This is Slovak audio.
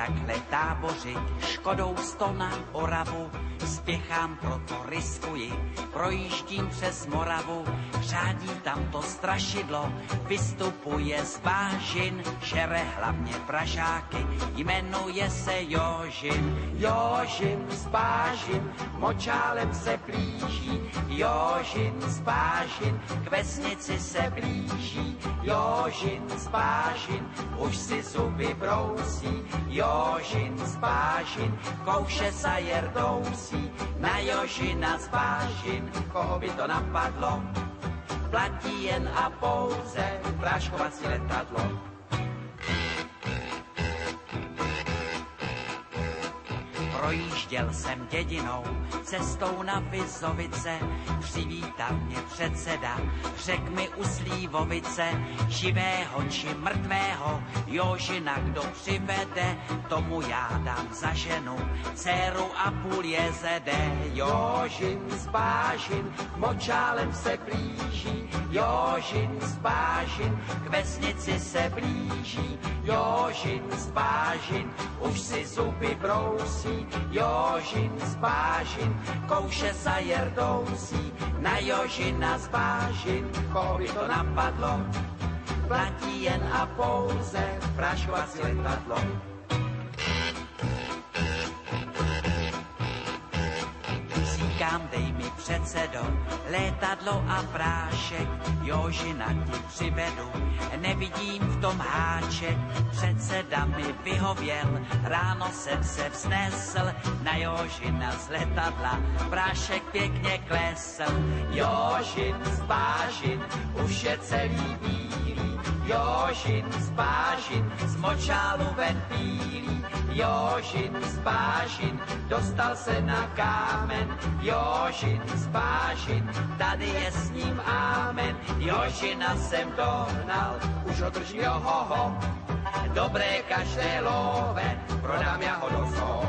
takhle tábořit, škodou 100 na Oravu, spěchám, proto riskuji, projíždím přes Moravu, řádí tam to strašidlo, vystupuje z bážin, žere hlavně pražáky, jmenuje se Jožin. Jožin z bážin, močálem se blíží, Jožin z bážin, k vesnici se blíží, Jožin z bážin, už si zuby brousí, Jožin z bážin, kouše sa jerdousí, na Jožina z bážin, koho by to napadlo, platí jen a pouze práškovací letadlo. Projížděl jsem dědinou, cestou na Vizovice, přivítal mě předseda, řek mi u Slívovice, živého či mrtvého, Jožina kdo přivede, tomu já dám za ženu, dceru a půl jezede. Jožin z bážin, močálem se blíží, Jožin z bážin, k vesnici se blíží, Jožin z bážin, už si zuby brousí, Jožin z bážin, kouše sa jerdousí, na Jožina z bážin, koho by to napadlo, platí jen a pouze práškovací letadlo. Říkám, dej mi předsedo, létadlo a prášek, Jožina ti přivedu, nevidím v tom háček, předseda mi vyhověl, ráno jsem se vznesl, na Jožina z letadla, prášek pěkně klesl. Jožin z bážin, už je celý bílý, Jožin z bážin, z močálu ven bílý, Jožin z bážin, dostal se na kámen, Jožin z bážin, tady je s ním ámen, Jožina jsem dohnal, už ho drží johoho, dobré každé love, prodám já ho do zoo.